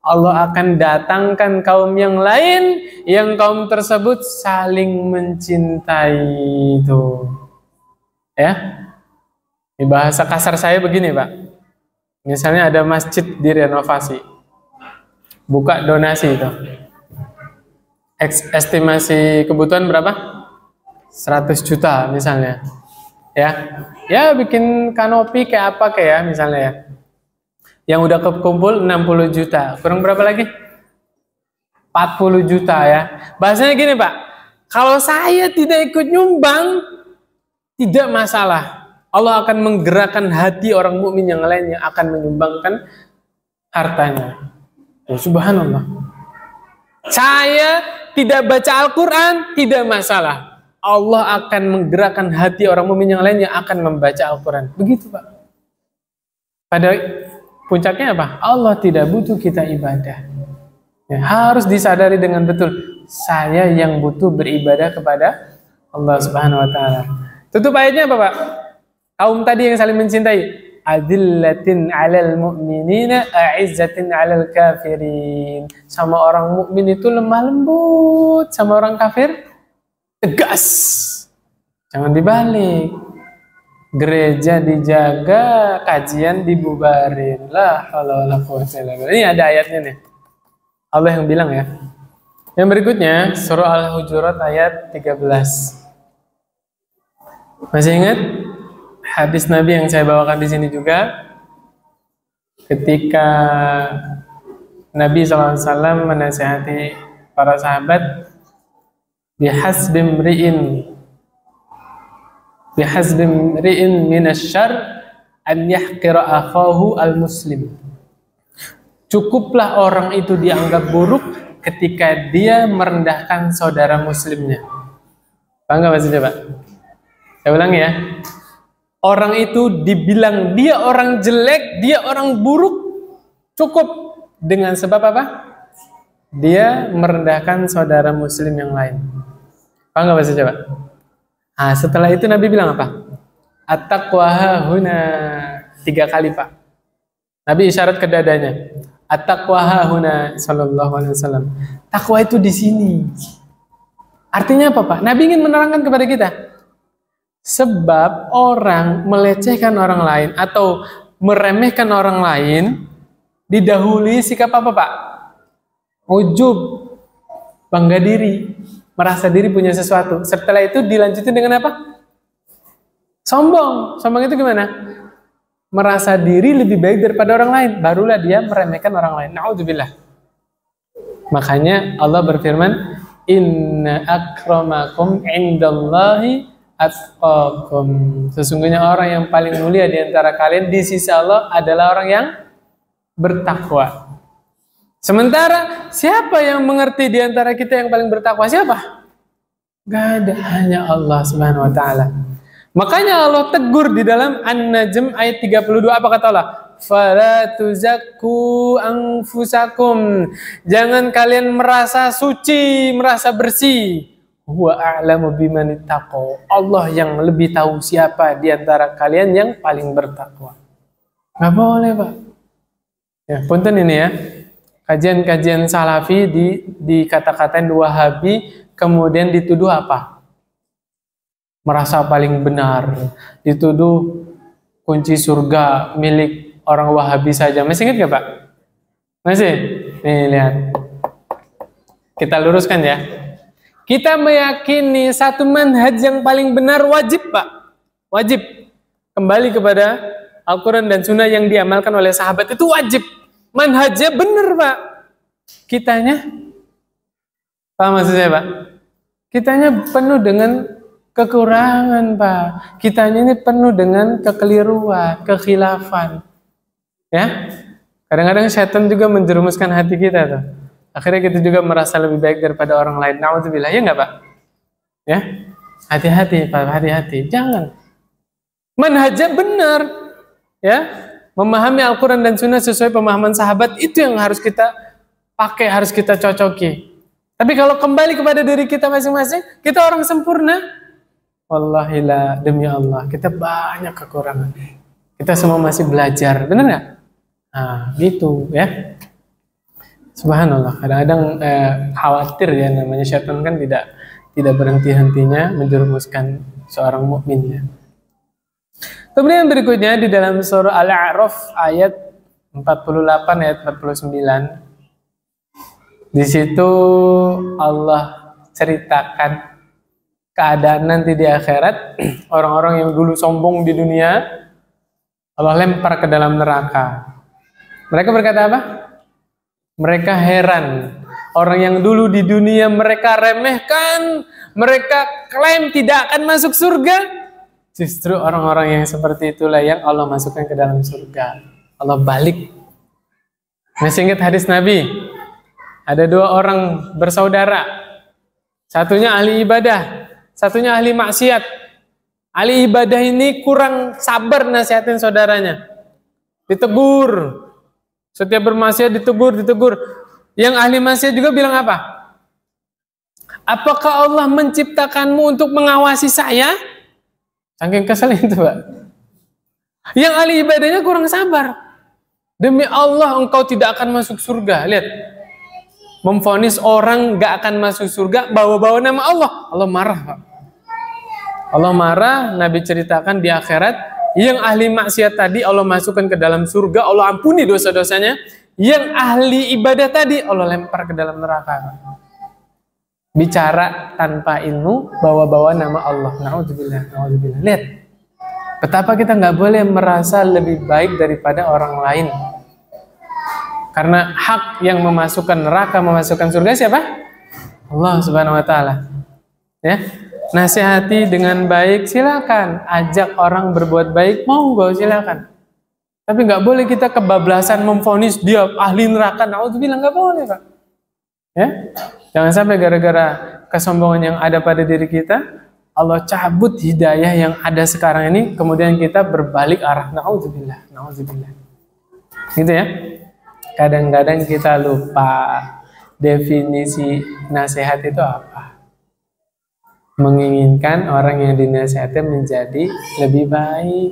Allah akan datangkan kaum yang lain yang kaum tersebut saling mencintai itu. Ya. Di bahasa kasar saya begini, Pak. Misalnya ada masjid direnovasi. Buka donasi itu. Estimasi kebutuhan berapa? 100 juta misalnya. Ya. Ya bikin kanopi kayak apa kayak misalnya ya. Yang udah kekumpul 60 juta. Kurang berapa lagi? 40 juta ya. Bahasanya gini, Pak. Kalau saya tidak ikut nyumbang, tidak masalah. Allah akan menggerakkan hati orang mukmin yang lain yang akan menyumbangkan hartanya. Oh, subhanallah. Saya tidak baca Al-Quran, tidak masalah. Allah akan menggerakkan hati orang mukmin yang lain yang akan membaca Al-Quran. Begitu, Pak. Pada puncaknya apa? Allah tidak butuh kita ibadah. Ya, harus disadari dengan betul. Saya yang butuh beribadah kepada Allah Subhanahu Wa Taala. Tutup ayatnya apa, Pak? Kaum tadi yang saling mencintai. Adillatin 'alal mu'minina, a'izzatin 'alal kafirin. Sama orang mukmin itu lemah lembut, sama orang kafir tegas. Jangan dibalik. Gereja dijaga, kajian dibubarin. La haula wala quwwata illa billah. Ini ada ayatnya nih. Allah yang bilang ya. Yang berikutnya surah Al-Hujurat ayat 13. Masih ingat hadis Nabi yang saya bawakan di sini juga? Ketika Nabi SAW menasihati para sahabat, bihasbim ri'in minasyar an yahqira akhahu al-muslim. Cukuplah orang itu dianggap buruk ketika dia merendahkan saudara muslimnya. Paham nggak maksudnya, Pak? Saya ulangi ya. Orang itu dibilang dia orang jelek, dia orang buruk, cukup dengan sebab apa? Dia merendahkan saudara muslim yang lain. Paham nggak maksudnya, Pak? Nah, setelah itu Nabi bilang apa? At-taqwa huna 3 kali, Pak. Nabi isyarat ke dadanya. At-taqwa hahuna sallallahu alaihi wasallam. Takwa itu di sini. Artinya apa, Pak? Nabi ingin menerangkan kepada kita. Sebab orang melecehkan orang lain atau meremehkan orang lain didahului sikap apa, Pak? Ujub, bangga diri, merasa diri punya sesuatu. Setelah itu dilanjutin dengan apa? Sombong. Sombong itu gimana? Merasa diri lebih baik daripada orang lain, barulah dia meremehkan orang lain. Na'udzubillah. Makanya Allah berfirman, inna akramakum indallahi atqakum. Sesungguhnya orang yang paling mulia di antara kalian di sisi Allah adalah orang yang bertakwa. Sementara siapa yang mengerti di antara kita yang paling bertakwa? Siapa? Gak ada, hanya Allah Subhanahu wa taala. Makanya Allah tegur di dalam An-Najm ayat 32, apa kata Allah? Fala tuzakku anfusakum. Jangan kalian merasa suci, merasa bersih. Huwa a'lamu biman ittaqa. Allah yang lebih tahu siapa di antara kalian yang paling bertakwa. Nggak boleh, Pak. Ya, punten ini ya. Kajian-kajian salafi dikata-katain Wahabi, kemudian dituduh apa? Merasa paling benar, dituduh kunci surga milik orang Wahabi saja. Masih ingat gak, Pak? Masih? Nih, lihat. Kita luruskan ya. Kita meyakini satu manhaj yang paling benar wajib, Pak. Wajib. Kembali kepada Al-Quran dan Sunnah yang diamalkan oleh sahabat itu wajib. Manhajnya benar, Pak. Kitanya, paham maksud saya, Pak? Kitanya penuh dengan kekurangan, Pak. Kitanya ini penuh dengan kekeliruan, kekhilafan. Ya? Kadang-kadang setan juga menjerumuskan hati kita tuh. Akhirnya kita juga merasa lebih baik daripada orang lain. Na'udzubillah, ya enggak, Pak? Ya? Hati-hati, Pak, hati-hati. Jangan. Manhajnya benar. Ya? Memahami Al-Quran dan Sunnah sesuai pemahaman sahabat, itu yang harus kita pakai, harus kita cocoki. Tapi kalau kembali kepada diri kita masing-masing, kita orang sempurna. Wallahi la, demi Allah, kita banyak kekurangan. Kita semua masih belajar, benar nggak? Nah, gitu ya. Subhanallah, kadang-kadang khawatir ya, namanya syaitan kan tidak berhenti-hentinya menjerumuskan seorang mukminnya. Kemudian berikutnya di dalam surah Al-A'raf ayat 48 ayat 49. Di situ Allah ceritakan keadaan nanti di akhirat, orang-orang yang dulu sombong di dunia Allah lempar ke dalam neraka. Mereka berkata apa? Mereka heran. Orang yang dulu di dunia mereka remehkan, mereka klaim tidak akan masuk surga, justru orang-orang yang seperti itulah yang Allah masukkan ke dalam surga. Allah balik. Masih ingat hadis Nabi? Ada dua orang bersaudara. Satunya ahli ibadah, satunya ahli maksiat. Ahli ibadah ini kurang sabar nasihatin saudaranya. Ditegur. Setiap bermaksiat ditegur. Yang ahli maksiat juga bilang apa? Apakah Allah menciptakanmu untuk mengawasi saya? Saking kesel itu, Pak. Yang ahli ibadahnya kurang sabar. Demi Allah engkau tidak akan masuk surga. Lihat. Memvonis orang gak akan masuk surga, bawa-bawa nama Allah. Allah marah, Pak. Allah marah, Nabi ceritakan di akhirat, yang ahli maksiat tadi Allah masukkan ke dalam surga, Allah ampuni dosa-dosanya. Yang ahli ibadah tadi Allah lempar ke dalam neraka. Bicara tanpa ilmu, bawa-bawa nama Allah. Na'udzubillah, na'udzubillah. Lihat, betapa kita nggak boleh merasa lebih baik daripada orang lain. Karena hak yang memasukkan neraka, memasukkan surga siapa? Allah Subhanahu wa taala. Ya. Nasihati dengan baik silakan, ajak orang berbuat baik, monggo silakan. Tapi nggak boleh kita kebablasan memvonis dia ahli neraka. Na'udzubillah, nggak boleh, Pak. Ya. Jangan sampai gara-gara kesombongan yang ada pada diri kita, Allah cabut hidayah yang ada sekarang ini, kemudian kita berbalik arah. Na'udzubillah, na'udzubillah. Gitu ya. Kadang-kadang kita lupa definisi nasihat itu apa. Menginginkan orang yang dinasihati menjadi lebih baik.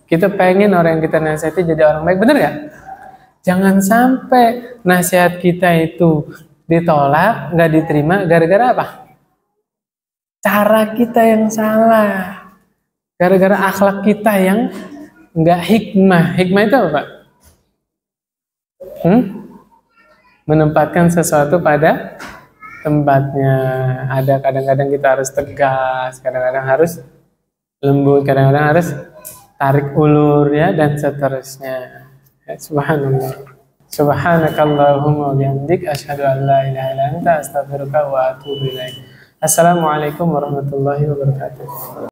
Kita pengen orang yang kita nasihati jadi orang baik, benar gak? Jangan sampai nasihat kita itu ditolak, nggak diterima, gara-gara apa? Cara kita yang salah. Gara-gara akhlak kita yang nggak hikmah. Hikmah itu apa, Pak? Menempatkan sesuatu pada tempatnya. Ada kadang-kadang kita harus tegas, kadang-kadang harus lembut, kadang-kadang harus tarik ulur ya, dan seterusnya. Ya, subhanallah. Subhanakallahumma wa bihamdik asyhadu an la ilaha illa anta astaghfiruka wa atubu ilaik. Assalamualaikum warahmatullahi wabarakatuh.